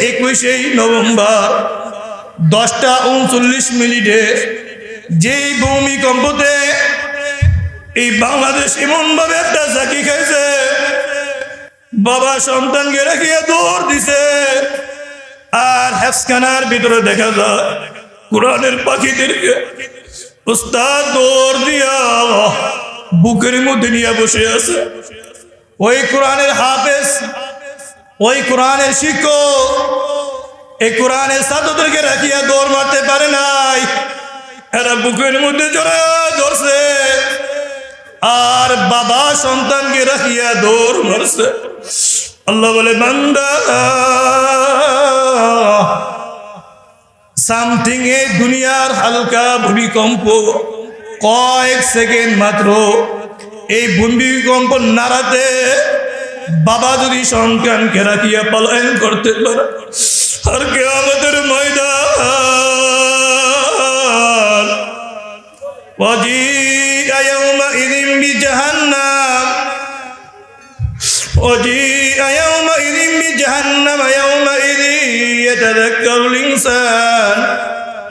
21 November 10:39 যেই ভূমিকম্পতে এই বাংলাদেশ এমনভাবে একটা ঝাঁকি খাইছে, বাবা সন্তানকে রাখিয়া দৌড় দিছে। আর হেফসখানার ভিতরে দেখা যায় কোরআনের পাখিদেরকে উস্তাদ দৌড় দিয়া বুকের মধ্যে নিয়ে বসে আছে। ওই কোরআনের হাফেজ, ওই কোরআনের শিক্ষক এই কোরআনের ছাত্রদেরকে রাখিয়া দৌড় মারতে পারে নাই, এরা বুকের মধ্যে জোরে ধরছে। আর বাবা সন্তানকে রাখিয়া দৌড় মারছে। আল্লাহ বলে, বান্দা সামথিং এই দুনিয়ার হালকা ভূমিকম্প, কয়েক সেকেন্ড মাত্র এই ভূমিকম্প নাড়াতে বাবা যদি সন্তানকে রাখিয়া পলায়ন করতে পারে, আর কিয়ামতের ময়দান ওয়াজিআ ইয়াওমাইযিন বিজাহান্নাম ওয়াজিআ ইয়াওমাইযিন বিজাহান্নাম ইয়াওমাইযিন ইয়াতাযাক্কারুল ইনসান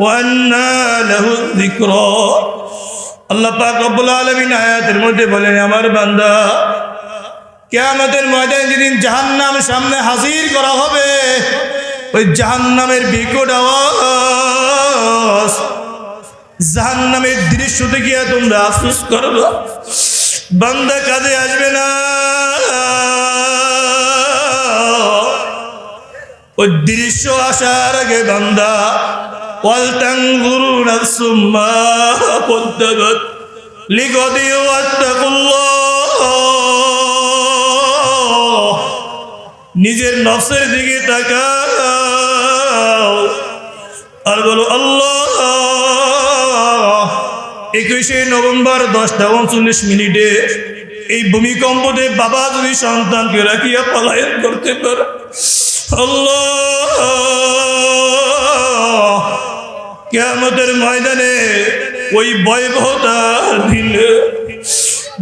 ওয়া আন্না লাহু যিকরা। আল্লাহ পাক রব্বুল আলামিন আয়াতের মধ্যে বলেন, আমার বান্দা কিয়ামতের ময়দানে যেদিন জাহান্নাম সামনে হাজির করা হবে, ওই জাহান্নামের বিকট আওয়াজ, জাহান্নামের দৃশ্য দেখিয়া তোমরা আফসোস করবে, বান্দা কাজে আসবে না। ওই দৃশ্য আসার আগে বান্দা ওয়ালতানজুরু নাফসুম মা কদ্দামাত লিগাদি ওয়াত্তাকুল্লাহ, নিজের নফসের দিকে তাকাও আর বলো আল্লাহ। 21 নভেম্বর 10:39 এই ভূমিকম্পতে বাবা যদি সন্তানকে রাখিয়া পলায়ন করতে পারে, আল্লাহ কিয়ামতের ময়দানে ওই ভয়াবহতা দিলে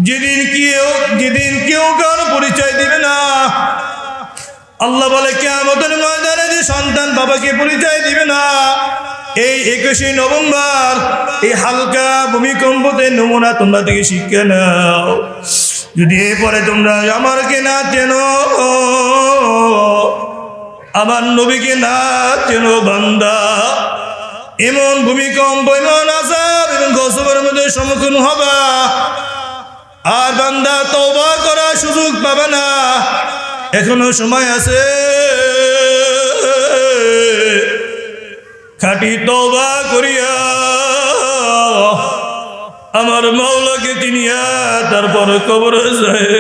যেদিন কেউ কারো পরিচয় দিবে না। আল্লাহ বলে, কিয়ামতের ময়দানে যে সন্তান বাবাকে পরিচয় দিবে না, এই 21 নভেম্বর এই হালকা ভূমিকম্পতে নমুনা তোমরা থেকে শিক্ষা নাও। যদি এরপরে তোমরা আমারকে না চেনো, আমার নবীকে না চেনো, বান্দা এমন ভূমিকম্প, এমন আযাব এবং গজবের মধ্যে সম্মুখীন হবা। আর বান্দা তওবা করার সুযোগ পাবে না, এখনো সময় আছে। খাঁটি তওবা করিয়া আমার মাওলাকে চিনিয়া তারপরে কবরে যায়।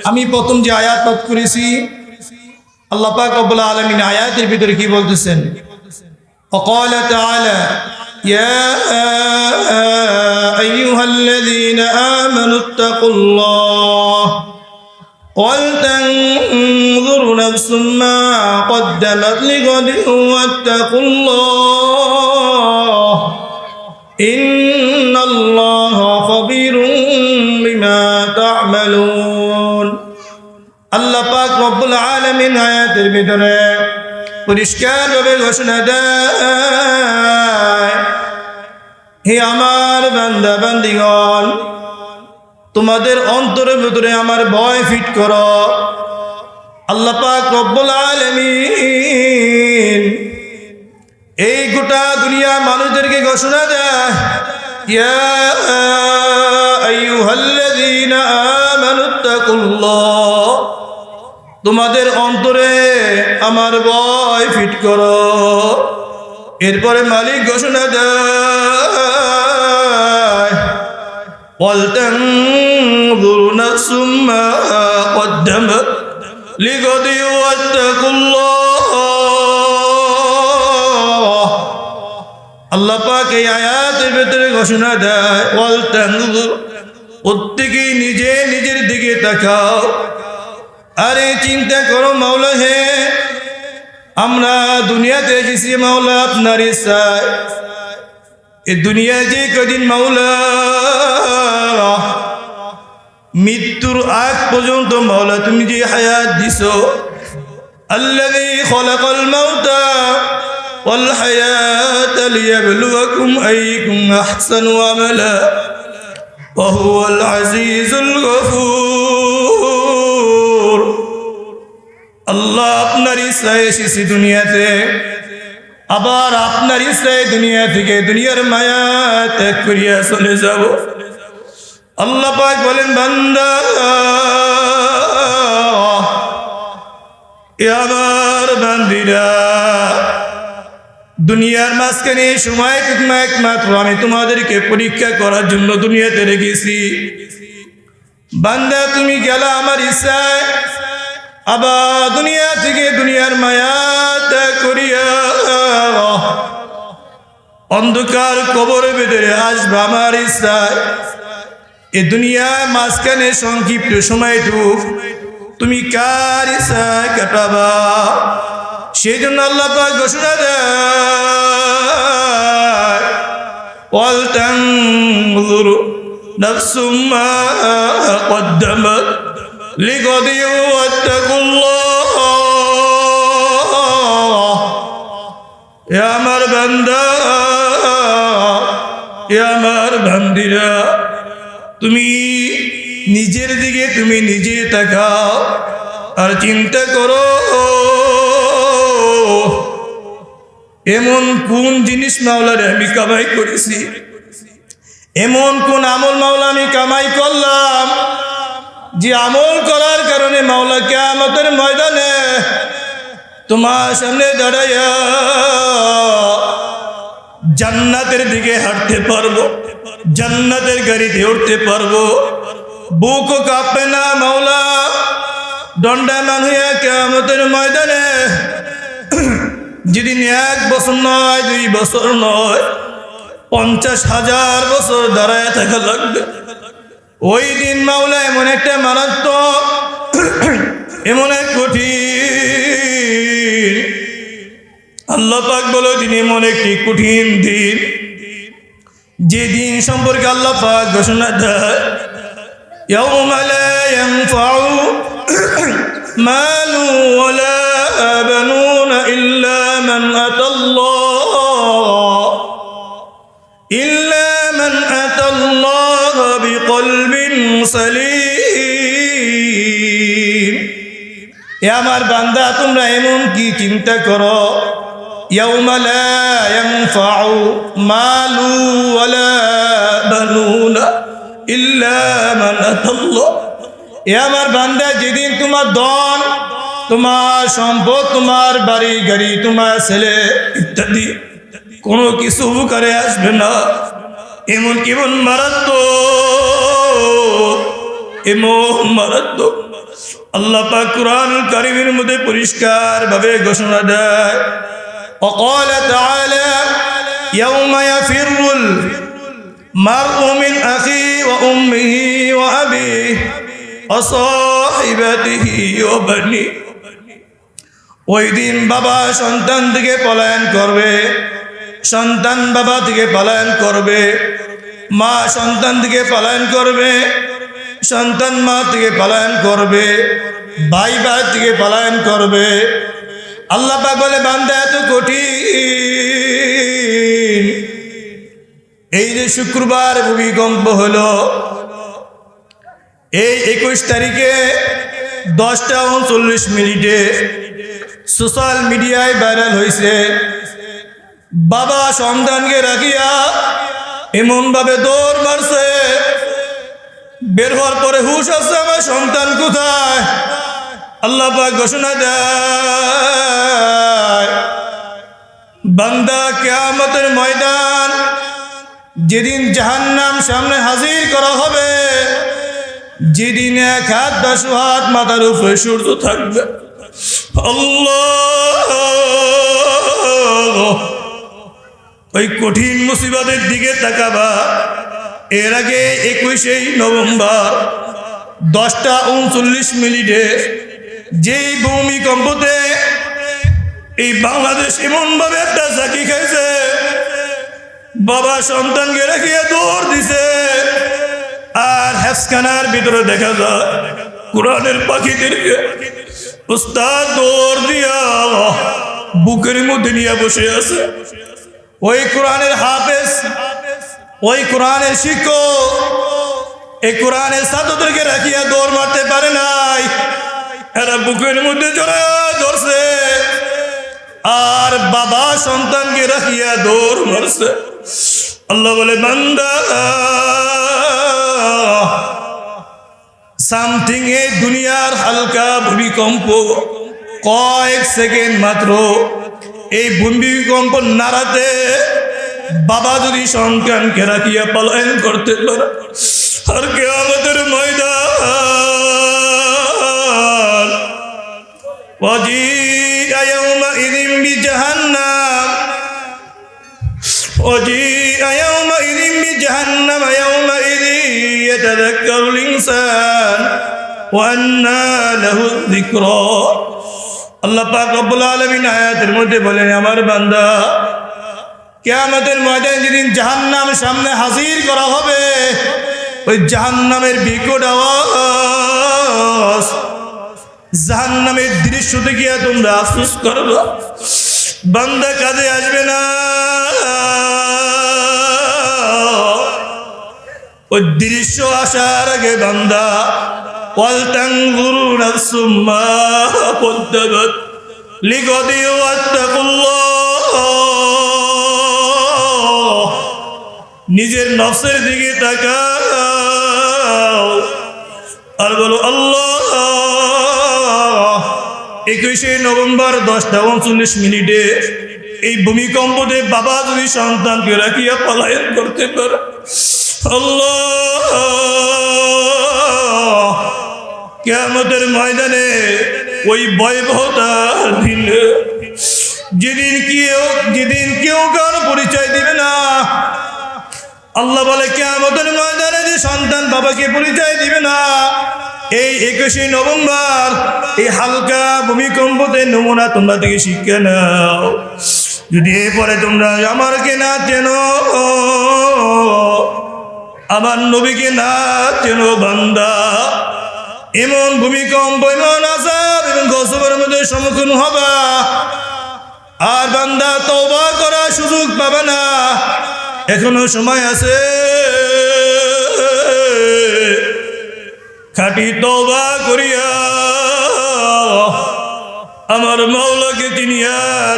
আমি প্রথম যে আয়াত পাঠ করেছি, আল্লাহ পাক রব্বুল আলামিন আয়াতের ভিতরে কি বলতেছেন? وقال تعالى يا أيها الذين آمنوا اتقوا الله ولتنظر نفس ما قدمت لغد واتقوا الله إن الله خبير بما تعملون। আল্লাহ পাক রব্বুল আলামিন আয়াতের ভিতরে পরিষ্কার ভাবে ঘোষণা দেয়, হে আমার বান্দা বান্দিগণ, তোমাদের অন্তরের ভিতরে আমার ভয় ফিট করো। আল্লাহ পাক রব্বুল আলামিন এই গোটা দুনিয়া মানুষদেরকে ঘোষণা দেয়, ইয়া আইয়ুহাল্লাযীনা আমানুত্তাকুল্লাহ, তোমাদের অন্তরে আমার ভয় ফিট করো। এরপরে মালিক ঘোষণা দেয়, ওয়ালতানজুরু নাফসুম মা কদ্দামাত লিগাদি ওয়াত্তাকুল্লাহ। আল্লাহ পাক এই আয়াতের ভিতরে ঘোষণা দেয়, ওয়ালতানজুর, প্রত্যেকেই নিজের দিকে তাকাও। আরে চিন্তা করো মাওলা, হে আমরা দুনিয়াতে এসেছি মাওলা আপনার ইচ্ছায়। এই দুনিয়ায় যে কদিন মাওলা মৃত্যুর আগ পর্যন্ত মাওলা তুমি যে হায়াত দিছো, الذي خلق الموت والحياة ليبلوكم أيكم أحسن عملا وهو العزيز الغفور আল্লাহ আপনার ইচ্ছায় এসেছি দুনিয়াতে, আবার আপনার ইচ্ছায় দুনিয়া থেকে দুনিয়ার মায়া ত্যাগ করিয়া চলে যাব। আল্লাহ পাক বলেন, বান্দা এ আমার বান্দিরা, দুনিয়ার মাঝখানে সময় একমাত্র আমি তোমাদেরকে পরীক্ষা করার জন্য দুনিয়াতে রেখেছি। বান্দা তুমি গেলা আমার ইচ্ছায়, আবার দুনিয়া থেকে দুনিয়ার মায়া ত্যাগ করিয়া অন্ধকার কবরের ভিতরে আসবে আমার ইচ্ছায়। এ দুনিয়ার মাঝখানে সংক্ষিপ্ত সময়টুকু তুমি কার ইচ্ছায় কাটাবা? সেই জন্য আল্লাহ পাক ঘোষণা দেয়, ওয়ালতানজুর নাফসুম মা কদ্দামাত লিগাদিন ওয়াত্তাকুল্লাহ। এ আমার বান্দা, এ আমার বান্দিরা, তুমি নিজের দিকে তুমি নিজে তাকাও আর চিন্তা করো, এমন কোন জিনিস মাওলারে আমি কামাই করেছি, এমন কোন আমল মাওলা আমি কামাই করলাম যে আমল করার কারণে মাওলা কিয়ামতের ময়দানে তোমার সামনে দাঁড়াইয়া জান্নাতের দিকে হাঁটতে পারবো, জান্নাতের গাড়িতে উঠতে পারবো। বুকও কাঁপবে না মাওলা দণ্ডায়মান হইয়া কিয়ামতের ময়দানে, যেদিন 1 বছর নয় 2 বছর নয় 50,000 বছর দাঁড়ায় থাকা লাগবে। ওই দিন মাওলা এমন একটা মারাত্মক, এমন এক কঠিন, আল্লাহ পাক বলে দিন এমন একটি কঠিন দিন, যে দিন সম্পর্কে আল্লাহ পাক ঘোষণা দেয়, ইয়াউমা লা ইয়ানফাউ মালু ওয়ালা বানুনা ইল্লা মান আতাল্লাহ বিকলবিন সালিম। এ আমার বান্দা, তোমরা এমন কি চিন্তা করো, ইয়াউমা লা ইয়ানফাউ মালু ওয়ালা বানুনা ইল্লা মান আতাল্লাহ। এ আমার বান্দা, যেদিন তোমার ধন, তোমার সম্পদ, তোমার বাড়ি গাড়ি, তোমার ছেলে ইত্যাদি কোনো কিছু উপকারে আসবে না। এমন কেমন মারাত্মক, এমন মারাত্মক আল্লাহ পাক কুরআনুল কারীমের মধ্যে পরিষ্কার ভাবে ঘোষণা দেয়, وقال تعالى يوم يفر المرء من أخيه وأمه وأبيه وصاحبته وبنيه। ওই দিন বাবা সন্তান থেকে পলায়ন করবে, সন্তান বাবা থেকে পলায়ন করবে, মা সন্তান থেকে পলায়ন করবে, সন্তান মা থেকে পলায়ন করবে, ভাই ভাই থেকে পলায়ন করবে। আল্লাহ পাক বলে, বান্দা এত কঠিন। এই যে শুক্রবার ভূমিকম্প হলো, এই 21 তারিখে 10:39 সোশ্যাল মিডিয়ায় ভাইরাল হয়েছে। বাবা সন্তানকে রাখিয়া এমন ভাবে দৌড় মারছে, বের হওয়ার পরে হুশ আছে, আমার সন্তান কোথায়? আল্লাহ পাক ঘোষণা দেয়, বান্দা কিয়ামতের ময়দান, যেদিন জাহান্নাম সামনে হাজির করা হবে, যেদিন 1 হাত 10 হাত মাথার উপরে সূর্য থাকবে। আল্লাহ, ওই কঠিন মুসিবতের দিকে তাকাবা। এর আগে 21 নভেম্বর 10:39 যেই ভূমিকম্পতে এই বাংলাদেশ এমন ভাবে একটা ঝাঁকি খাইছে, বাবা সন্তানকে রেখে দৌড় দিছে। আর হেফখানার ভিতরে দেখা যায় কোরআনের পাখিদেরকে উস্তাদ দৌড় দিয়া বুকের মধ্যে নিয়ে বসে আছে। ওই কোরআনের হাফেজ, ওই কোরআনের শিক্ষক এই কোরআনের ছাত্রদেরকে রাখিয়া দৌড় মারতে পারে নাই, এরা বুকের মধ্যে জড়া ধরছে আর বাবা সন্তানকে রাখিয়া দৌড় মারছে। আল্লাহ বলে বান্দা সামথিং এই দুনিয়ার হালকা ভূমিকম্প কয়েক সেকেন্ড মাত্র, এই ভূমিকম্প নাড়াতে বাবা যদি সন্তানকে রাখিয়া পলায়ন করতে পারে, আর কিয়ামতের ময়দান ওয়াজিআ ইয়াওমাইযিন বিজাহান্নাম وجيء يومئذ بجهنم يومئذ يتذكر الإنسان وأنى له الذكرى। আল্লাহ পাক রব্বুল আলামিন আয়াতের মধ্যে বলেন, আমার বান্দা কিয়ামতের ময়দানে যেদিন জাহান্নাম সামনে হাজির করা হবে, ওই জাহান্নামের বিকট আওয়াজ, জাহান্নামের দৃশ্য দেখিয়া তোমরা আফসোস করবে, বান্দা কাজে আসবে না। ওই দৃশ্য আসার আগে বান্দা ওয়ালতানজুরু নাফসুম মা কদ্দামাত লিগাদি ওয়াত্তাকুল্লাহ, নিজের নফসের দিকে তাকাও আর বলো আল্লাহ। 21শে নভেম্বর 10:39 এই ভূমিকম্পতে বাবা যদি সন্তানকে রাখিয়া পলায়ন করতে পারে, আল্লাহ কিয়ামতের ময়দানে ওই ভয়াবহতার দিন, যেদিন কেউ কারো পরিচয় দিবে না। আল্লাহ বলে কিয়ামতের ময়দানে যে সন্তান বাবাকে পরিচয় দিবে না, এই 21শে নভেম্বর এই হালকা ভূমিকম্পতে নমুনা তোমরা থেকে শিক্ষা নাও। যদি এরপরে তোমরা আমারকে না চেনো, আমার নবীকে না চেনো বান্দা, এমন ভূমিকম্প, এমন আযাব এবং গজবের মধ্যে সম্মুখীন হবা। আর বান্দা তওবা করার সুযোগ পাবে না, এখনো সময় আছে। খাঁটি তওবা করিয়া আমার মাওলাকে চিনিয়া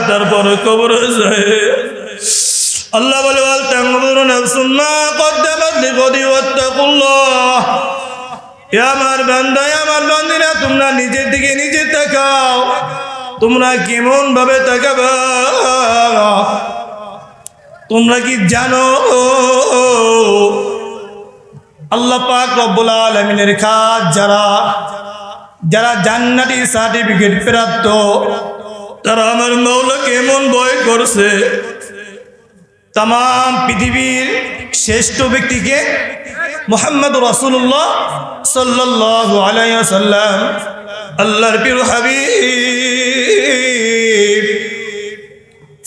তারপর কবরে যায়। আল্লাহ বলে ওয়ালতানজুরু নাফসুম মা কদ্দামাত লিগাদি ওয়াত্তাকুল্লাহ। আমার বান্দা, আমার বান্দিরা, তোমরা নিজের দিকে নিজে তাকাও। তোমরা কেমন ভাবে তাকাবা? তোমরা কি জানো আল্লাহ পাক রব্বুল আলামিনের খাস যারা জান্নাতি সার্টিফিকেট প্রাপ্ত, তারা আমার মাওলাকে এমন ভয় করছে। তাম পৃথিবীর শ্রেষ্ঠ ব্যক্তিকে মুহাম্মদ রাসূলুল্লাহ সাল্লাল্লাহু আলাইহি ওয়াসাল্লাম, আল্লাহর প্রিয় হাবিব,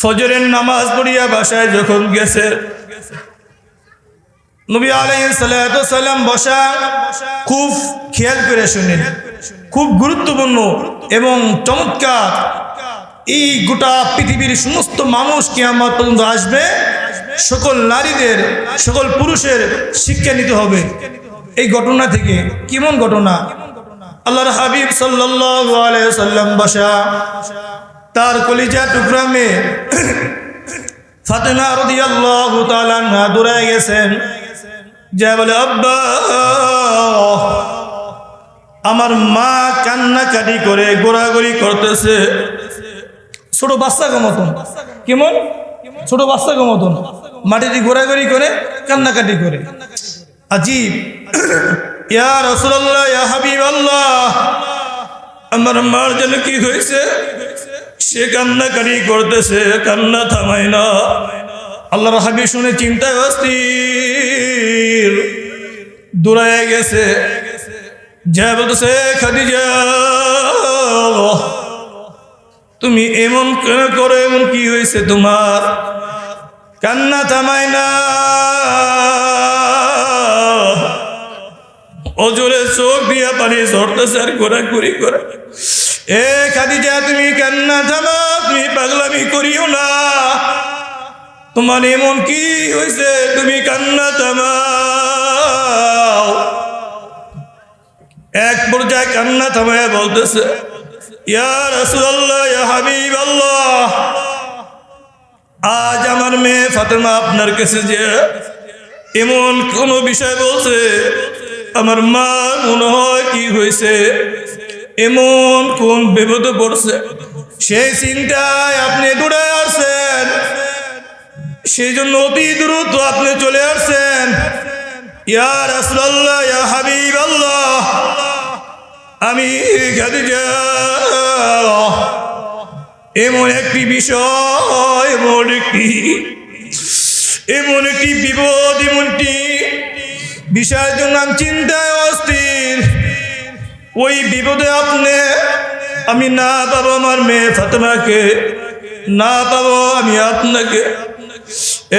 ফজরের নামাজ পড়িয়া বাসায় যখন গেছে, নবী আলাইহিস সালাতু সালাম বসা, খুব খেয়াল করে শুনেন, খুব গুরুত্বপূর্ণ এবং চমৎকার। এই গোটা পৃথিবীর সমস্ত মানুষ কিয়ামত পর্যন্ত আসবে, সকল নারীদের, সকল পুরুষের শিক্ষা নিতে হবে এই ঘটনা থেকে। কেমন ঘটনা? আল্লাহর হাবিব সাল্লাল্লাহু আলাইহি ওয়াসাল্লাম বসা, তার কলিজা টুকরা মেয়ে ফাতেমা রাদিয়াল্লাহু তাআলা আনহা দৌড়ায় গেছেন, যা বলে, আব্বা, আমার মা কান্নাকাটি করে গোড়াগড়ি করতেছে, ছোট বাচ্চাকে মতন। কেমন? ছোট বাচ্চাকে মতন মাটিতে গোড়াগড়ি করে কান্নাকাটি করে। আজীব। ইয়া রাসূলুল্লাহ, ইয়া হাবিবাল্লাহ, আমার মার যেন কি হয়েছে? সে কান্নাকাটি করতেছে, কান্না থামায় না। আল্লাহর হাবিব শুনে চিন্তায় অস্থির, দৌড়ায় গেছে, যা বলতেছে, খাদিজা, তুমি এমন কেন করো? এমন কি হয়েছে তোমার? কান্না থামায় না, অজরে চোখ দিয়া পানি ঝরতেছে আর ঘোরাঘুরি করে। এ খাদিজা তুমি কান্না থামা, তুমি পাগলামি করিও না, তোমার এমন কি হয়েছে তুমি কান্না থামাও। এক পর্যায়ে কান্না থামায় বলতেছে, ইয়া রাসূলুল্লাহ, ইয়া হাবিবাল্লাহ, আজ আমার মেয়ে ফাতেমা আপনার কাছে যে এমন কোন বিষয় বলছে, আমার মা মনে হয় কি হয়েছে, এমন কোন বিপদে পড়ছে, সেই চিন্তায় আপনি দৌড়ে আসছেন, সেই জন্য অতি দ্রুত আপনি চলে আসছেন। ইয়া রাসূলুল্লাহ, ইয়া হাবিবাল্লাহ, আমি খাদিজা এমন একটি বিষয়, এমন একটি বিপদ, এমন একটি বিষয়ের জন্য আমি চিন্তায় অস্থির। ওই বিপদে আমি না পাবো আমার মেয়ে ফাতেমাকে, না পাবো আমি আপনাকে।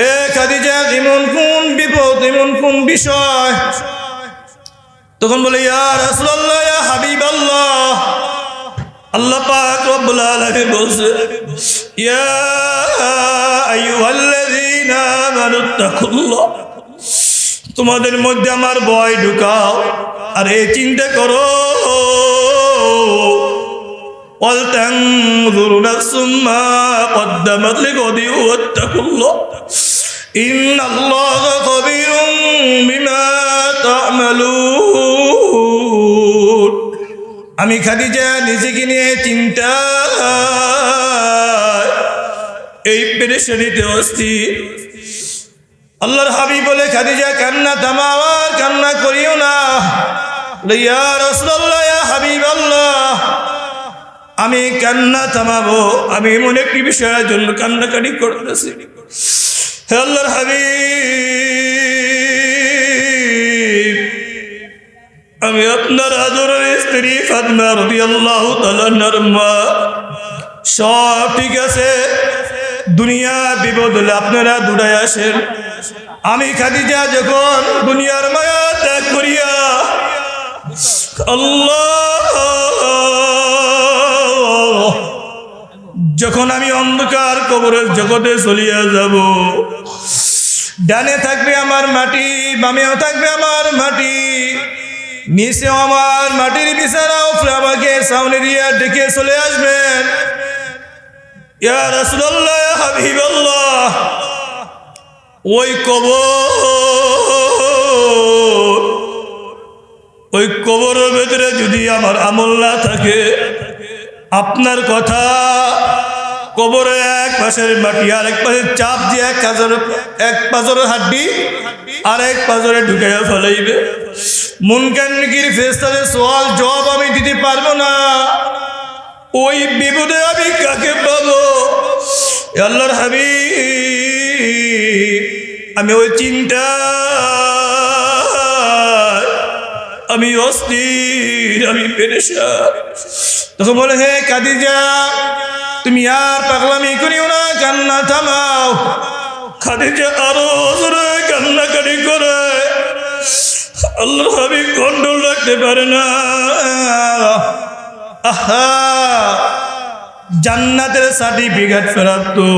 এ খাদিজা, এমন কোন বিপদ, এমন কোন বিষয়? তখন বলে, ইয়া রাসূলুল্লাহ, ইয়া হাবিবাল্লাহ, আল্লাহ পাক রব্বুল আলামিন বলছে, ইয়া আইয়ুহাল্লাযীনা আমানুত্তাকুল্লাহ, তোমাদের মধ্যে আমার ভয় ঢুকাও, আর এই চিন্তা করো, ওয়াল তানজুর নাফসুম মা কদ্দামাত লিগাদিন ওয়াত্তাকুল্লাহ ইন্নাল্লাহা খাবীরুম বিমা তা'মালুন। আমি খাদিজা নিজেকে নিয়ে চিন্তা, এই পেরেশানিতে অস্থির। আল্লাহর হাবিব বলে, খাদিজা কান্না থামাও, আর কান্না করিও না। ইয়া রাসূলুল্লাহ, ইয়া হাবিবাল্লাহ, আমি কান্না থামাবো, আমি এমন একটি বিষয়ের জন্য কান্নাকাটি করতেছি। হে আল্লাহর হাবিব, আমি আপনার আদরের স্ত্রী ফাতেমা রাদিয়াল্লাহু তাআলা আনহার মা। সব ঠিক আছে, দুনিয়া বিপদ হলে আপনারা দৌড়ায় আসেন। আমি খাদিজা যখন দুনিয়ার মায়া ত্যাগ করিয়া যখন আমি অন্ধকার কবরের জগতে চলিয়া যাব, ডানে থাকবে আমার মাটি, বামেও থাকবে আমার মাটি, নিচেও আমার মাটির বিছানা, উপরে আমাকে সামনে দিয়ে ডেকে চলে আসবেন। ইয়া রাসূলুল্লাহ, ইয়া হাবিবাল্লাহ, ওই কবরের ভেতরে যদি আমার আমল না থাকে, আপনার কথা কবরে এক পাশের মাটি আর এক পাশে চাপ দিয়ে এক পাঁজরের হাড্ডি আর এক পাঁজরে ঢুকাইয়া ফেলাইবে। মুনকার নাকির ফেরেশতাদের সওয়াল জবাব আমি দিতে পারবো না। ওই বিপদে আমি কাকে পাবো? আল্লাহর হাবিব, আমি ওই চিন্তা, আমি অস্থির, আমি পেরেশান। তখন বলে, হে খাদিজা, তুমি আর পাগলামি করিও না, কান্না থামাও। খাদিজা আরো জোরে কান্নাকাটি করে, আল্লাহর হাবিব কন্ট্রোল রাখতে পারে না। আহা, জান্নাতের সার্টিফিকেট ফেরত তো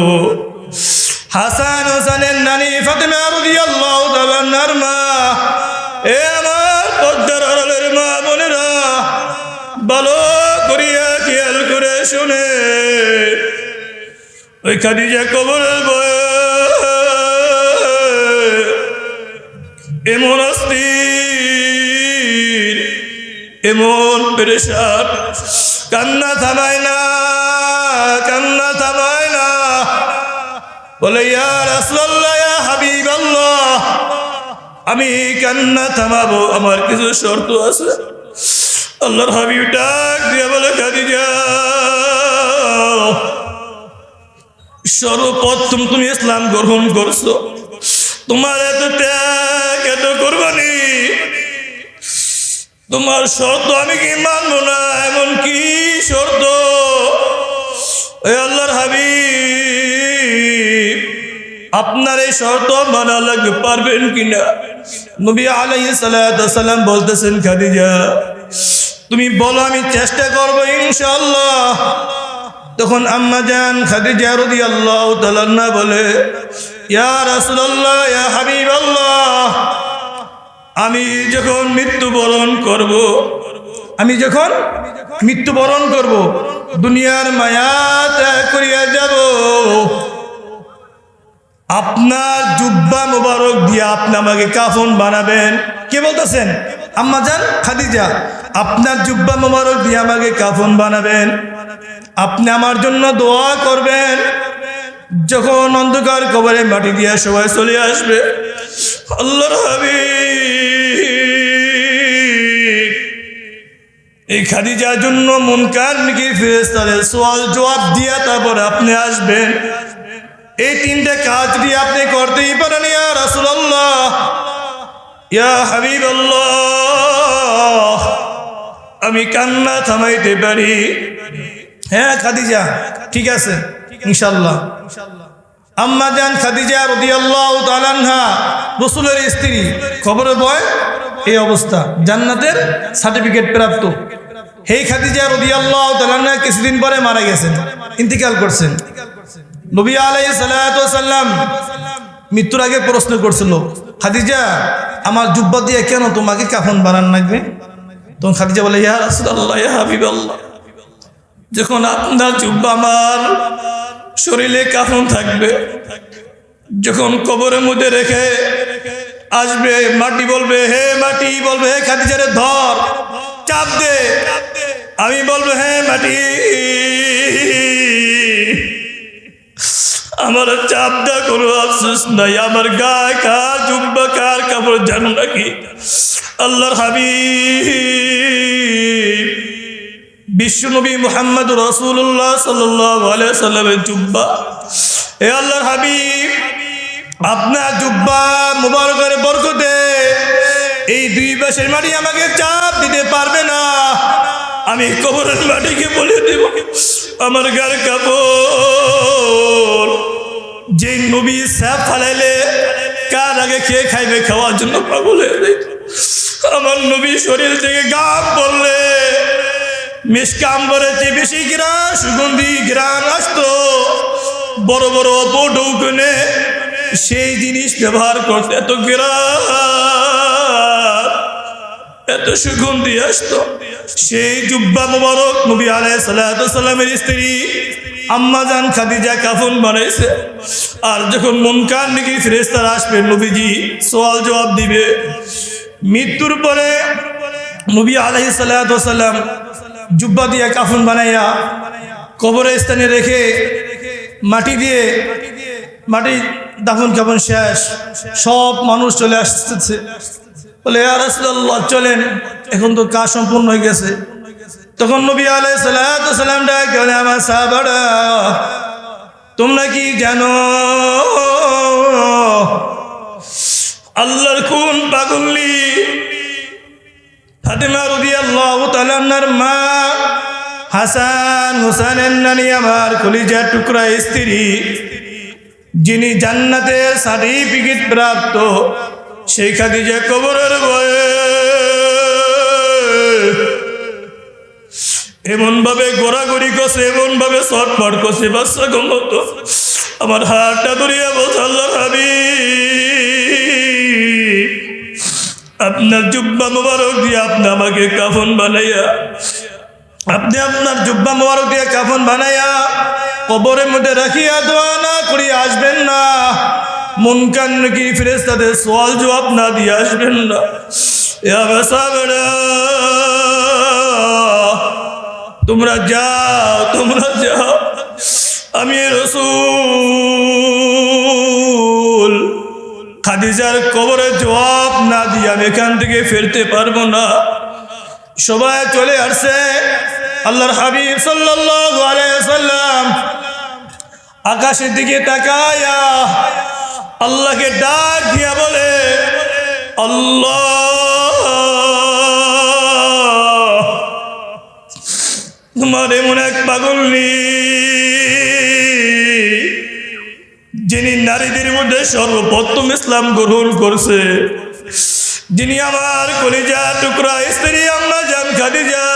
হাসান হোসেনের নানি ফাতেমা রাদিয়াল্লাহু তাআলা আনহার মা। এ আমার পর্দার আড়ালের মা বোনেরা, ভালো করিয়া খেয়াল করে শুনে, ওই খাদিজা কবরের ভয়ে এমন অস্থির, এমন পেরেশান, কান্না থামায় না, কান্না থামায় না। বলে, ইয়া রাসূলুল্লাহ, ইয়া হাবিবাল্লাহ, আমি কান্না থামাবো, আমার কিছু শর্ত আছে। আল্লাহর হাবিব ডাক দিয়ে বলে, খাদিজা, সর্বপ্রথম তুমি ইসলাম গ্রহণ করছো, তোমার এত ত্যাগ, এত কুরবানি, তোমার শর্ত আমি কি মানবো না? এমন কি শর্ত? ওই আল্লাহর হাবিব, আপনার এই শর্ত মানা লাগবে, পারবেন কিনা? নবী আলাইহিস সালাতু ওয়াস সালাম বলতেছেন, খাদিজা, তুমি বলো, আমি চেষ্টা করব ইনশাআল্লাহ। তখন আম্মা জান খাদিজা রাদিয়াল্লাহু তাআলা আনহা বলে, ইয়া রাসূলুল্লাহ, ইয়া হাবিবাল্লাহ, আমি যখন মৃত্যুবরণ করব, দুনিয়ার মায়া ত্যাগ করিয়া যাব, আপনার জুব্বা মুবারক দিয়ে আপনি আমাকে কাফন বানাবেন। কে বলতেছেন? আম্মা জান খাদিজা। আপনার জুব্বা মুবারক দিয়ে আমাকে কাফন বানাবেন, আপনি আমার জন্য দোয়া করবেন। যখন অন্ধকার কবরে মাটি দিয়া সবাই চলে আসবে, আল্লাহর হাবিব এই খাদিজার জন্য মুনকার নাকির ফেরেশতাদের সওয়াল জবাব দিয়া তারপর আপনি আসবেন। এই তিনটা কাজ দিয়ে আপনি করতেই পারেন ইয়া রাসূলুল্লাহ, ইয়া হাবিবাল্লাহ। আমি কান্না থামাইতে পারি। হ্যাঁ খাদিজা, ঠিক আছে ইনশাআল্লাহ। আম্মা জান খাদিজা রাদিয়াল্লাহু তাআলা আনহা, রাসূলের স্ত্রী, খবরে বয় এই অবস্থা, জান্নাতের সার্টিফিকেট প্রাপ্ত। এই খাদিজা রাদিয়াল্লাহু তাআলা আনহা কিছুদিন পরে মারা গেছেন, ইন্তিকাল করছেন। নবী আলাইহিস সালাতু ওয়াস সালাম মৃত্যুর আগে প্রশ্ন করছিল, খাদিজা আমার জুব্বা দিয়ে কেন তোমাকে কাফন বানান লাগবে? তখন খাদিজা বলে, ইয়া রাসূলুল্লাহ, ইয়া হাবিবাল্লাহ, যখন আপনার জুব্বা আমার শরীরে কাফন থাকবে, যখন কবরের মধ্যে রেখে আসবে, মাটি বলবে, হে মাটি বলবে, হে খাদিজারে ধর, চাপ দে। আমি বলবো, হে মাটি আমার চাপ দা কোনো আফসোস নাই, আমার গায়ে কার জুব্বা কার কাপড় জানো নাকি? আল্লাহর হাবিব বিশ্বনবী মুহাম্মদ রাসূলুল্লাহ সাল্লাল্লাহু আলাইহি সাল্লামের জুব্বা। হে আল্লাহর হাবিব, আপনার জুব্বা মুবারকের বরকতে এই দুই পাশের মাটি আমাকে চাপ দিতে পারবে না। আমি কবরের মাটিকে বলে দেব, আমার গায়ের কাপড় যে নবী সাফ ফালাইলে কার আগে খেয়ে খাইবে, খাওয়ার জন্য পাগল হয়ে যায়। আমার নবী শরীর থেকে গাম পড়লে মিসকাম্বরের চেয়ে বেশি ঘ্রাণ, সুগন্ধি ঘ্রাণ আসতো। বড় বড় পৌটৌকনে সেই জিনিস ব্যবহার করতে এত ঘ্রাণ, এত সুগন্ধি আসতো। সেই জুব্বা মুবারক নবী আলাইহিস সালাতু ওয়াস সালামের স্ত্রী আম্মা জান খাদিজা কাফন বানাইছে। আর যখন মুনকার নাকির ফেরেশতারা আসবে, নবীজি সওয়াল জবাব দিবে। মৃত্যুর পরে নবী আলাইহিস সালাতু ওয়াস সালাম জুব্বা দিয়ে কাফন বানাইয়া কবরের স্থানে রেখে মাটি দিয়ে মাটি দাফন কাফন শেষ, সব মানুষ চলে আসতেছে। বলে, ইয়া রাসূলুল্লাহ চলেন, এখন তো কাজ সম্পূর্ণ হয়ে গেছে। তখন নবী আলাইহিস সালাতু ওয়াস সালাম ডাকে বলে, আমার সাহাবারা তোমরা কি জানো আল্লাহর কোন পাগলি ফাতেমা রাদিয়াল্লাহু তাআলা আনহার মা হাসান হোসেনের নানি, আমার কলিজার টুকরা স্ত্রী, যিনি জান্নাতের সার্টিফিকেট প্রাপ্ত, সেই খাদিজা কবরের ভয়ে এমন ভাবে গোড়াগড়ি করছে, এমন ভাবে ছটফট করছে, বাচ্চা গমতো। আমার হাতটা ধরিয়া বলছে, আল্লাহর হাবিব আপনার জুব্বা মুবারক দিয়ে আপনি আমাকে কাফন বানাইয়া, আপনি আপনার জুব্বা মুবারক দিয়ে কাফন বানাইয়া কবরের মধ্যে রাখিয়া দোয়া না করিয়া আসবেন না। মুনকার নাকির ফেরেশতাদের সওয়াল জবাব না দিয়ে আসবেন না। ইয়া সাহাবারা তোমরা যাও, তোমরা যাও, আমি রাসূল খাদিজার কবরে জবাব না দিয়ে আমি এখান থেকে ফিরতে পারবো না। সবাই চলে আসছে। আল্লাহর হাবিব সাল্লাল্লাহু আলাইহি ওয়াসাল্লাম আকাশের দিকে তাকায়া আল্লাহকে ডাক দিয়া বলে, আল্লাহ তোমার এমন এক পাগল যিনি নারীদের মধ্যে সর্বপ্রথম ইসলাম গ্রহণ করছে, যিনি আমার কলিজা টুকরা স্ত্রী আম্মা জান খাদিজা।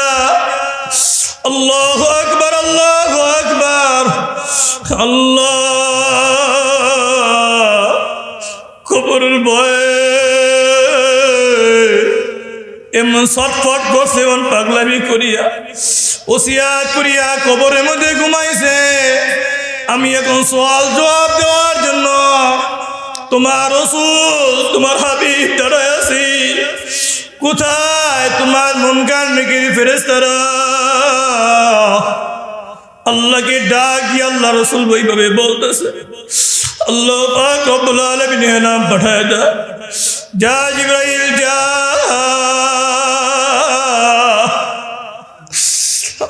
আল্লাহু আকবার, আল্লাহু আকবার। আল্লাহ কবরের ভয়ে এমন ছটফট করছে, এমন পাগলামি করিয়া ওসিয়াত করিয়া কবরের মধ্যে ঘুমাইছে। আমি এখন সওয়াল জবাব দেওয়ার জন্য তোমার রাসূল, তোমার হাবিব দাঁড়ায় আছি। কোথায় তোমার মুনকার নেকির ফেরেশতারা? আল্লাহকে ডাক দিয়ে আল্লাহ রাসূল ওইভাবে বলতেছে, আল্লাহ পাক রব্বুল আলামিনের নাম পাঠায় দা, যা জিবরাইল যা,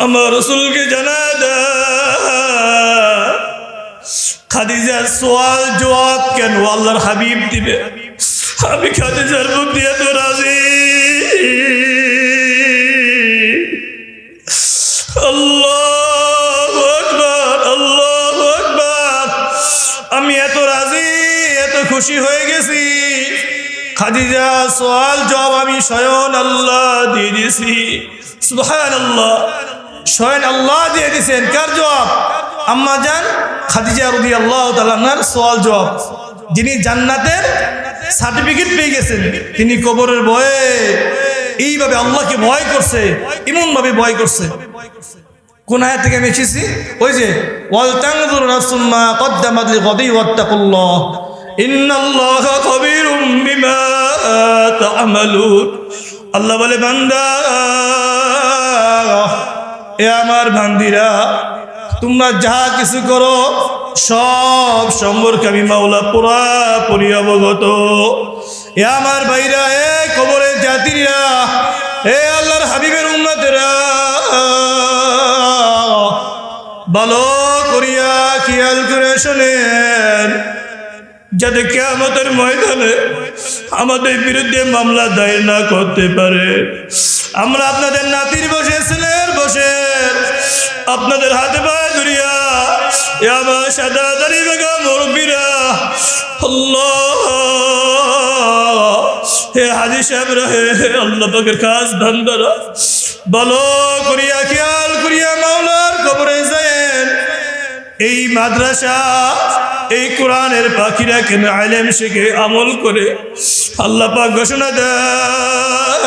আমার রাসূলকে জানা দা খাদিজার সওয়াল জবাব কেন আল্লাহর হাবিব দিবে। আমি খাদিজার মুখ দিয়ে তো রাজি। আল্লাহু আকবার, আল্লাহু আকবার। আমি এত রাজি, এত খুশি হয়ে গেছি। খাদিজা সওয়াল জবাব আমি স্বয়ং আল্লাহ দিয়ে দিয়েছি। সুবহানাল্লাহ, স্বয়ং আল্লাহ দিয়ে দিয়েছেন। কার জবাব? আম্মা জান খাদিজা রাদিয়াল্লাহু তাআলা আনহার সওয়াল জবাব। যিনি জান্নাতের সার্টিফিকেট পেয়ে গেছেন, তিনি কবরের ভয়ে এইভাবে আল্লাহকে ভয় করছে, এমনভাবে ভয় করছে। কোন আয়াত থেকে আমি এসেছি? ওই যে ওয়াল তানজুর নাফসুম মা কদ্দামাত লিগাদি ওয়াত্তাকুল্লাহ ইন্নাল্লাহা খাবীরুম বিমা তা'মালুন। আল্লাহ বলে, বান্দা, এ আমার বান্দিরা, তোমরা যা কিছু করো সব সম্পর্কে আমি মাওলা পুরাপুরি অবগত। এ আমার ভাইরা, এ কবরের যাত্রীরা, এ আল্লাহর হাবিবের উম্মতেরা, ভালো করিয়া খেয়াল করে শোনেন, যাতে কিয়ামতের ময়দানে আমাদের বিরুদ্ধে মামলা দায়ের না করতে পারে। আমরা আপনাদের নাতির বসে, ছেলের বসে, আপনাদের হাতে পায়ে ধরিয়া আমার সাদা দাড়ি বেগা মুরব্বীরা, আল্লাহ, হে হাজি সাহেব হে আল্লাহ পাকের খাস বান্দারা, ভালো করিয়া খেয়াল করিয়া মাওলার কবরে যায়েন। এই মাদ্রাসা, এই কোরআনের পাখিরা কেন আলেম শিখে আমল করে আল্লাহ পাক ঘোষণা দেয়,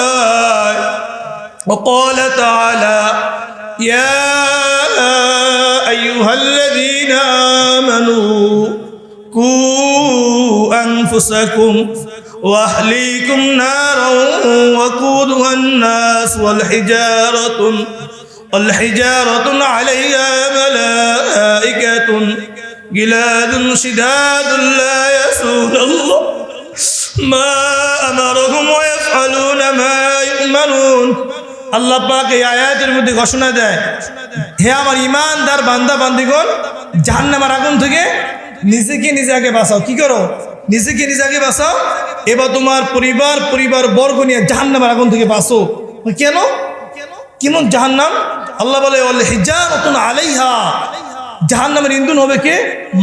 وقال تعالى يا أيها الذين آمنوا قوا أنفسكم وأهليكم نارا وقودها الناس والحجارة عليها ملائكة غلاظ شداد لا يعصون الله ما أمرهم ويفعلون ما يؤمرون। আল্লাহ পাক এই আয়াতের মধ্যে ঘোষণা দেয়, হে আমার ঈমানদার বান্দা বান্দিগণ, জাহান্নামের আগুন থেকে নিজেকে নিজে আগে বাঁচাও। কি করো? নিজেকে নিজে আগে বাঁচাও, এবার তোমার পরিবার বর্গ নিয়ে জাহান্নামের আগুন থেকে বাঁচো। কেন? কেমন জাহান্নাম? আল্লাহ বলে ওয়াল হিজারাতুন আলাইহা, জাহান্নামের ইন্ধন হবে কে?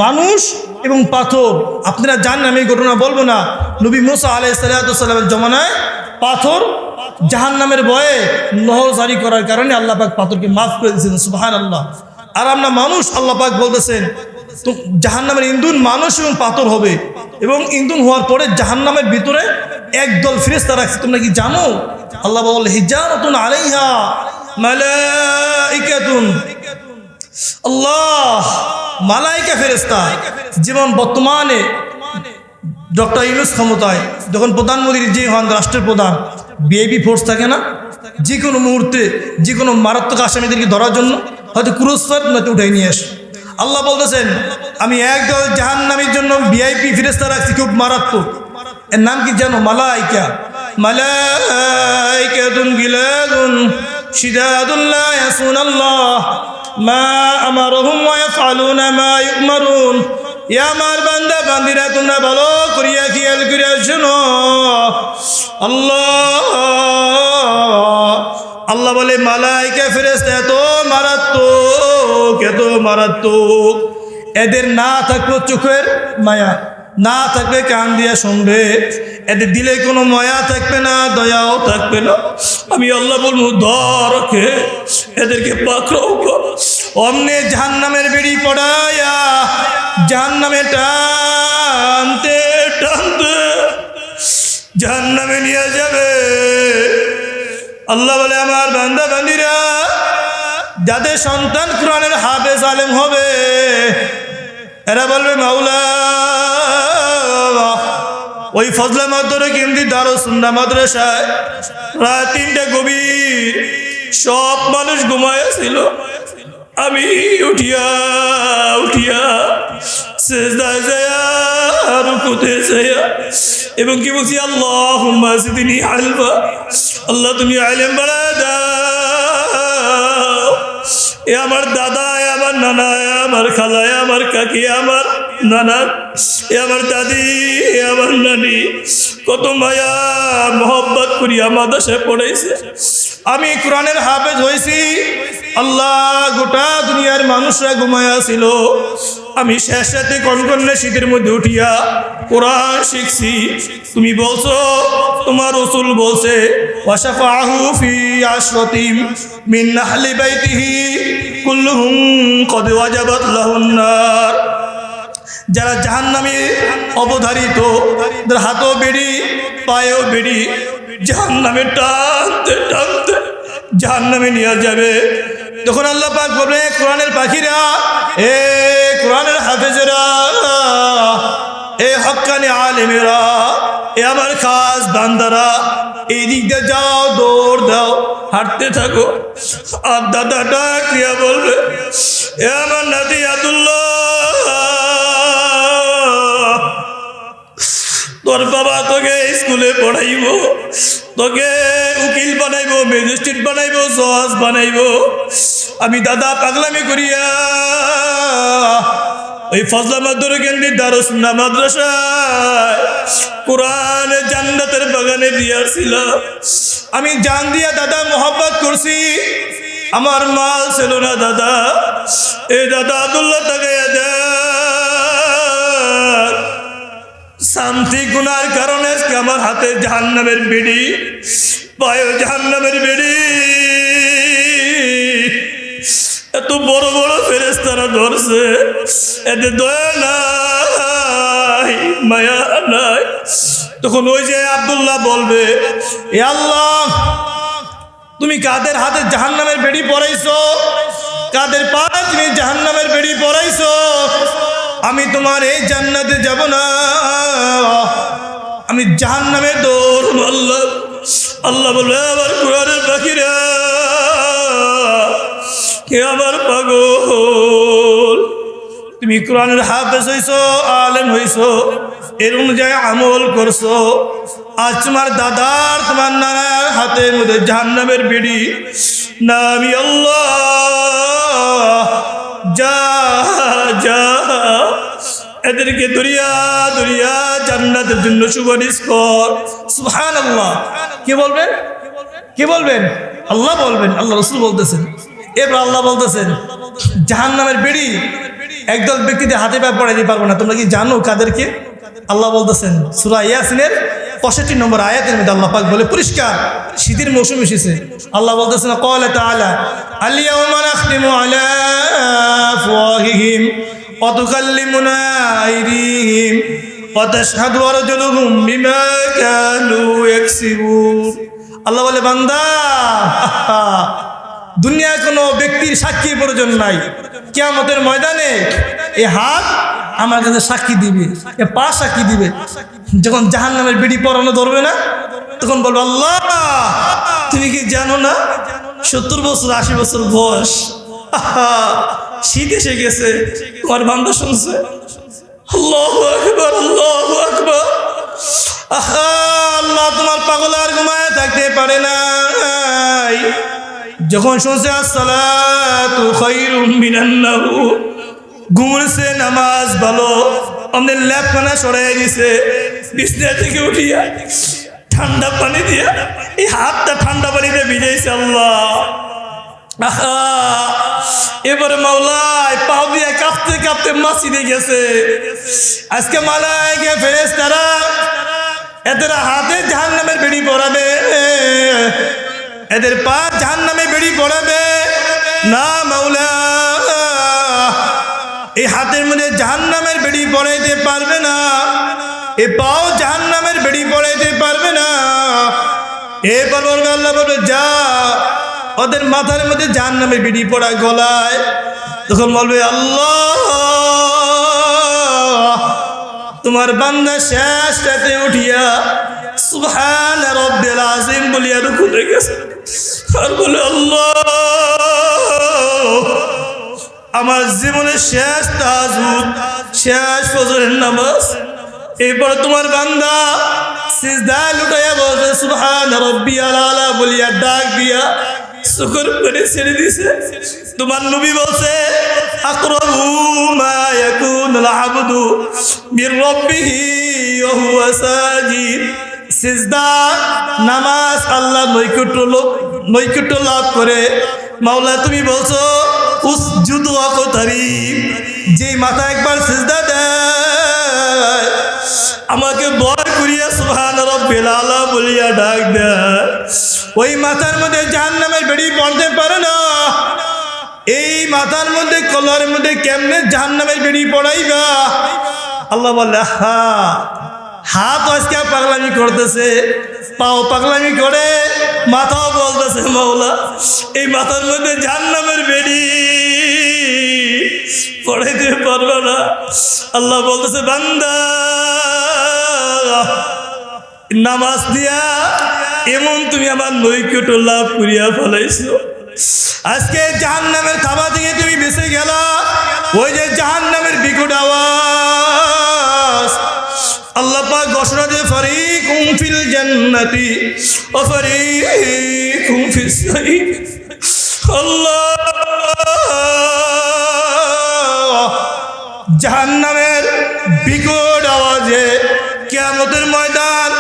মানুষ এবং পাথর। আপনারা জানেন, আমি এই ঘটনা বলবো না, নবী মুসা আলাইহিস সালামের জমানায় পাথর জাহান্নামের ভয়ে নহর জারি করার কারণে আল্লাহ পাক পাথরকে মাফ করে দিয়েছেন। সুবহানাল্লাহ। আর আমরা মানুষ, আল্লাহ পাক বলতেছেন তো জাহান্নামের ইন্ধন মানুষ এবং পাথর হবে, এবং ইন্ধন হওয়ার পরে জাহান্নামের ভিতরে একদল ফেরেশতা রাখছে। তোমরা কি জানো? আল্লাহ বলে হিজারাতুন আলাইহা মালাইকাতুন, আল্লাহ মালাইকা ফেরেশতা। যেমন বর্তমানে ডক্টর ইউনূস ক্ষমতায়, যখন প্রধানমন্ত্রী যে হন, রাষ্ট্রের প্রধান, ভিআইপি ফোর্স থাকে না, যে কোনো মুহূর্তে যে কোনো মারাত্মক আসামিদেরকে ধরার জন্য হয়তো ক্রুজফায়ার নয়তো উঠাই নিয়ে আসে। আল্লাহ বলতেছেন, আমি একদল জাহান্নামীর জন্য ভিআইপি ফেরেশতা রাখছি, খুব মারাত্মক। এর নাম কি জানো? মালাইকা। মালাইকাতুন গিলাদুন শিদাদুন লা ইয়াসুনাল্লাহ মা আমারহুম ওয়া ইয়াফআলুনা মা ইউমারুন। ইয়া আমার বান্দা বান্দিরা, তোমরা ভালো করিয়া খেয়াল করিয়া শোনো। আল্লাহ বলে মালাইকা ফেরেশতা এত মারাত্মক, এত মারাত্মক, এদের না থাকলো চোখের মায়া, না থাকবে কান দিয়ে শুনবে, এদের দিলে কোনো মায়া থাকবে না, দয়াও থাকবে না। আমি আল্লাহ বলবো ধরকে এদেরকে পাকড়াও কর, অমনে জাহান্নামের বেড়ি পড়ায়া জাহান্নামে টানতে টানতে জাহান্নামে নিয়ে যাবে। আল্লাহ বলে আমার বান্দা বান্দিরা, যাদের সন্তান কোরআনের হাফেজ আলেম হবে, এরা বলবে মাওলা ওই ফজলা মাদ্রাসা কেন্দ্রি দারুস সুন্নাহ মাদ্রাসায় রাত 3টা গভীর সব মানুষ ঘুমাইছিল, আমি উঠিয়া উঠিয়া সিজদায় যায়া রুকুতে যায়া এবং কি বলছি আল্লাহুম্মা জিদনি ইলমা, আল্লাহ তুমি ইলম বাড়ায় দাও। এ আমার দাদা, এ আমার নানা, এ আমার খালা, এ আমার কাকি, আমার নানা, এ আমার দাদি, এ আমার নানি, কত মায়া মোহব্বত করিয়া মাদ্রাসায় পড়াইছে। আমি কোরআনের হাফেজ হয়েছি। আল্লাহ গোটা দুনিয়ার মানুষরা ঘুমায়া ছিল, আমি শেষ রাতে কনকনে শীতের মধ্যে উঠিয়া কোরআন শিখছি। তুমি বলছো, তোমার রাসূল বলছে ওয়াশাফাহু ফি আশরাতিম মিন আহলি বাইতিহি কুল্লুহুম কদ ওয়াজাবাত লাহুন নার। যারা জাহান্নামে অবধারিত, যার হাতও বেড়ি পায়েও বেড়ি, জাহান্নামে টানতে টানতে জাহান্নামে নিয়ে যাবে। তখন আল্লাহ পাক বলবে কোরআনের পাখিরা, এ কোরআনের হাফেজেরা, এ হক্কানি আলেমেরা, এ আমার খাস বান্দারা, এই দিক দিয়ে যাও, দৌড় দাও, হাঁটতে থাকো। আর দাদা ডাক দিয়া বলবে, এ আমার নাতি আব্দুল্লাহ, তোর বাবা তোকে স্কুলে পড়াইব, তোকে উকিল বানাইব, ম্যাজিস্ট্রেট বানাইব, জজ বানাইব। আমি দাদা পাগলামি করিয়া ওই ফজলা মাদ্রাসা কেন্দ্রে দারুস সুন্নাহ মাদ্রাসায় কোরআনে জান্নাতের বাগানে দিয়েছিলাম। আমি জান দিয়া দাদা মোহাব্বত করছি, আমার মাল ছিল না দাদা। এ দাদা আব্দুল্লাহ তাকে শান্তি গুনার কারণে আমার হাতে জাহান্নামের বিড়ি, পায়ে জাহান্নামের বিড়ি। এত বড় বড় ফেরেশতারা ধরছে, এতে দয়া নাই, মায়া নাই। তখন ওই যে আব্দুল্লাহ বলবে, এ আল্লাহ তুমি কাদের হাতে জাহান্নামের বেড়ি পরাইছো, কাদের পায়ে তুমি জাহান্নামের বেড়ি পরাইছো, আমি তোমার এই জান্নাতে যাব না, আমি জাহান্নামে দৌড়। আল্লাহ আল্লাহ বলবে আমার কোরআনের পাখিরা, কে আমার পাগল, তুমি কোরআনের হাফেজ হইছো, আলেম হইছো, এর অনুযায়ী আমল করছো। আজ তোমার দাদার তোমার নানার হাতের মধ্যে জাহান্নামের বিড়ি না, আমি আল্লাহ যা যা এদেরকে দরিয়া দরিয়া জান্নাতের জন্য সুপারিশ কর। সুবহানাল্লাহ। কে বলবেন? কে বলবেন? আল্লাহ বলবেন, আল্লাহ রাসূল বলতেছেন। এবার আল্লাহ বলতেছেন জাহান্নামের বেড়ি একদল ব্যক্তিদের হাতে পায়ে পড়াইতে পারবো না। তোমরা কি জানো কাদেরকে? আল্লাহ বলতেছেন সূরা ইয়াসিনের 65 নম্বর আয়াতের মধ্যে আল্লাহ পাক বলে পরিষ্কার, শীতের মৌসুম এসেছে। আল্লাহ বলতেছেন ক্বালা তাআলা আল ইয়াওমা নাখতিমু আলা আফওয়াহিহিম ওয়া তুকাল্লিমুনা আইদিহিম ওয়া তাশহাদু আরজুলুহুম বিমা কানু ইয়াকসিবুন। আল্লাহ বলে বান্দা, দুনিয়ায় কোনো ব্যক্তির সাক্ষীর প্রয়োজন নাই। কিয়ামতের ময়দানে এই হাত আমার কাছে সাক্ষী দিবে, এ পা সাক্ষী দিবে। যখন জাহান্নামের বিড়ি পরানো ধরবে না, তখন বলবো আল্লাহ তুমি কি জানো না 70 বছর 80 বছর বয়স, শীত এসে গেছে, তোমার বান্দা শুনছে। আল্লাহু আকবার, আল্লাহু আকবার। আল্লাহ তোমার পাগল আর ঘুমায় থাকতে পারে না। যখন শুনছে আসসালাতু খায়রুম মিনান নাওম, ঘুমছে, নামাজ ভালো, আমাদের ল্যাপখানা সরাই দিছে, বিছনা থেকে উঠিয়া ঠান্ডা পানি দিয়া এই হাতটা ঠান্ডা পানিতে ভিজাইছে। আল্লাহ এবারে মাওলায় পাও দিয়া কাঁপতে কাঁপতে মসজিদে গেছে। আজকে মালায়েকা ফেরেশতারা এদের হাতে জাহান্নামের বেড়ি পরাবে, এদের পা জাহান্নামে বেড়ি পরাবে না মাওলা। এই হাতের মধ্যে জাহান্নামের বেড়ি পরাইতে পারবে না, এ পাও জাহান্নামের বেড়ি পরাইতে পারবে না। এরপর বলবে আল্লাহ বলবে যা, ওদের মাথার মধ্যে জাহান্নামের বেড়ি পড়া গলায়। তখন বলবে আল্লাহ তোমার বান্দা শেষ রাতে উঠিয়া সুবহান রাব্বিল আযীম বলিয়া রুকুতে গেছে, আর বলে আল্লাহ আমার জীবনের শেষ তাহাজ্জুদ, শেষ ফজরের নামাজ। এরপর তোমার বান্দা সিজদায় লুটাইয়া বলছে সুবহান রাব্বিয়াল আলা বলিয়া ডাক দিয়া শুকর করে ছেড়ে দিছে। তোমার নবী বলছে আকরাবু মা ইয়াকুনুল আবদু মির রাব্বিহি ওয়া হুয়া সাজিদ। সিজদা নামাজ আল্লাহ নৈকট্য লাভ করে। মাওলা তুমি বলছো উসজুদু ওয়াকতারিব, যে মাথা একবার সিজদা দেয় আমাকে ভয় করিয়া সুবহান রাব্বিল আলা বলিয়া ডাক দেয়, ওই মাথার মধ্যে জাহান্নামের বেড়ি পড়তে পারে না। এই মাথার মধ্যে কলার মধ্যে কেমনে জাহান্নামের বেড়ি পড়াইবা? আল্লাহ বলে হাত আজকে পাগলামি করতেছে, পাও পাগলামি করে, মাথাও বলতেছে মাওলা এই মাথার মধ্যে জাহান্নামের বেড়ি পড়াইতে পারবে না। আল্লাহ বলতেছে বান্দা নামাজ দিয়া এমন তুমি আমার নৈকট্য লাভ করিয়া ফেলাইছো, আজকে জাহান্নামের থাবা থেকে তুমি বেঁচে গেলা। ওই যে জাহান্নামের বিকট আওয়াজ আল্লাহ পাক ঘোষণা দিয়ে ফারিকুম ফিল জান্নাতি ওয়া ফারিকুম ফিস সাইর। আল্লাহ জাহান্নামের বিকট আওয়াজে কিয়ামতের ময়দান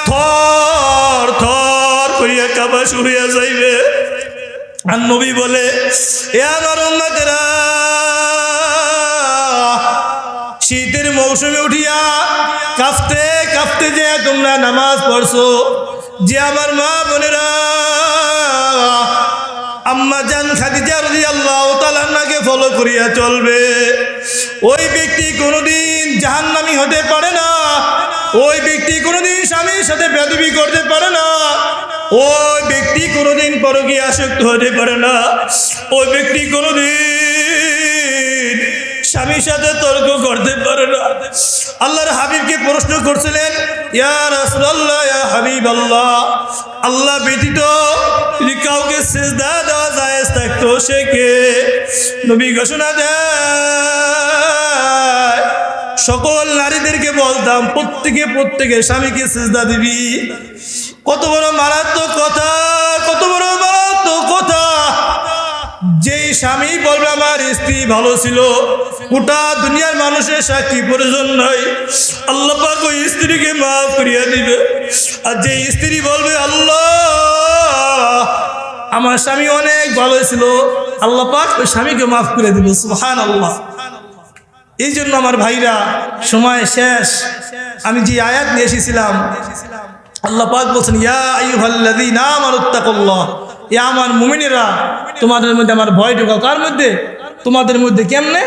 থর থর করিয়া কাঁপা শুরু হইয়া যাইবে। আর নবী বলে এ আমার উম্মতেরা, শীতের মৌসুমে উঠিয়া কাঁপতে কাঁপতে যে তোমরা নামাজ পড়ছো, যে আমার মা বোনেরা আম্মা জান খাদিজা রাদিয়াল্লাহু তাআলা আনহাকে ফলো করিয়া চলবে, ওই ব্যক্তি কোনোদিন জাহান্নামী হতে পারে না। ওই ব্যক্তি কোনোদিন স্বামীর সাথে বেয়াদবি করতে পারে না। ওই ব্যক্তি কোনোদিন পরকীয়া আসক্ত হতে পারে না। ওই ব্যক্তি কোনোদিন স্বামীর সাথে তর্ক করতে পারে না। আল্লাহর হাবিবকে প্রশ্ন করছিলেন ইয়া রাসূলুল্লাহ ইয়া হাবিবাল্লাহ, আল্লাহ ব্যতীত যদি কাউকে সিজদা দেওয়া জায়েজ থাকতো সে কে? নবী ঘোষণা দেয় সকল নারীদেরকে বলতাম প্রত্যেকে স্বামীকে সিজদা দিবি। কত বড় মারাত্মক কথা, কত বড় মারাত্মক কথা। যেই স্বামী বলবে আমার স্ত্রী ভালো ছিল, গোটা দুনিয়ার মানুষের সাক্ষী প্রয়োজন নাই, আল্লাহ পাক ওই স্ত্রীকে মাফ করিয়া দিবে। আর যে স্ত্রী বলবে আল্লাহ আমার স্বামী অনেক ভালো ছিল, আল্লাহ পাক ওই স্বামীকে মাফ করে দিবে। সুবহানাল্লাহ। এই জন্য আমার ভাইরা সময় শেষ, আমি যে আয়াত নিয়ে এসেছিলাম আল্লাহ পাক বলছেন ইয়া আইয়ুহাল্লাযীনা আমানুত্তাকুল্লাহ, এ আমার মুমিনেরা তোমাদের মধ্যে আমার ভয় ঢোকাও। কার মধ্যে? তোমাদের মধ্যে। কেমনে?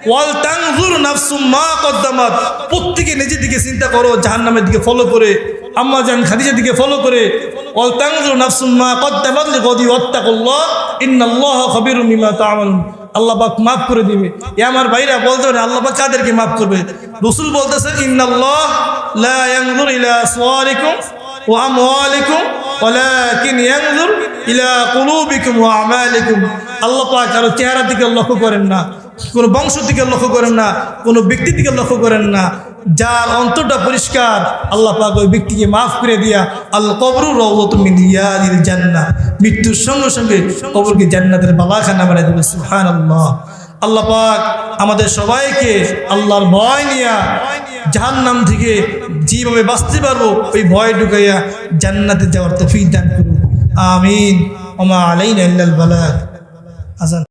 ওয়াল তানজুর নাফসুম মা কদ্দামাত, প্রত্যেকে নিজের দিকে চিন্তা করো, জাহান্নামের দিকে ফলো করে, আম্মা জান খাদিজার দিকে ফলো করে। ওয়াল তানজুর নাফসুম মা কদ্দামাত লিগাদি ওয়াত্তাকুল্লাহ ইন্নাল্লাহা খাবীরুম বিমা তা'মালুন। আল্লাহ পাক মাফ করে দিবে। এ আমার ভাইরা বলতে পারে আল্লাহ পাক কাদেরকে মাফ করবে? রাসূল বলতেছেন ইন্নাল্লাহ লা ইয়ানজুর ইলা আসওয়ারিকুম ওয়া আমওয়ালিকুম ওয়ালাকিন ইয়ানজুর ইলা কুলুবিকুম ওয়া আমালিকুম। আল্লাহ পাক কারো চেহারার দিকে লক্ষ্য করেন না, কোনো বংশ দিকে লক্ষ্য করেন না, কোনো ব্যক্তির দিকে লক্ষ্য করেন না। যার অন্তরটা পরিষ্কার আল্লাহ পাক ওই ব্যক্তিকে মাফ করে দিয়া আল কবরু রাউযাতুম মিন রিয়াদিল জান্নাহ, মৃত্যুর সঙ্গে সঙ্গে কবরকে জান্নাতের বালাখানা বানিয়ে দেবে। সুবহানাল্লাহ। আল্লাহ পাক আমাদের সবাইকে আল্লাহর ভয় নিয়া জাহান্নাম থেকে যেভাবে বাঁচতে পারবো ওই ভয় ঢুকাইয়া জান্নাতে যাওয়ার তৌফিক দান করুন। আমিন। ওয়া মা আলাইনা ইল্লাল বালাগ। আজান।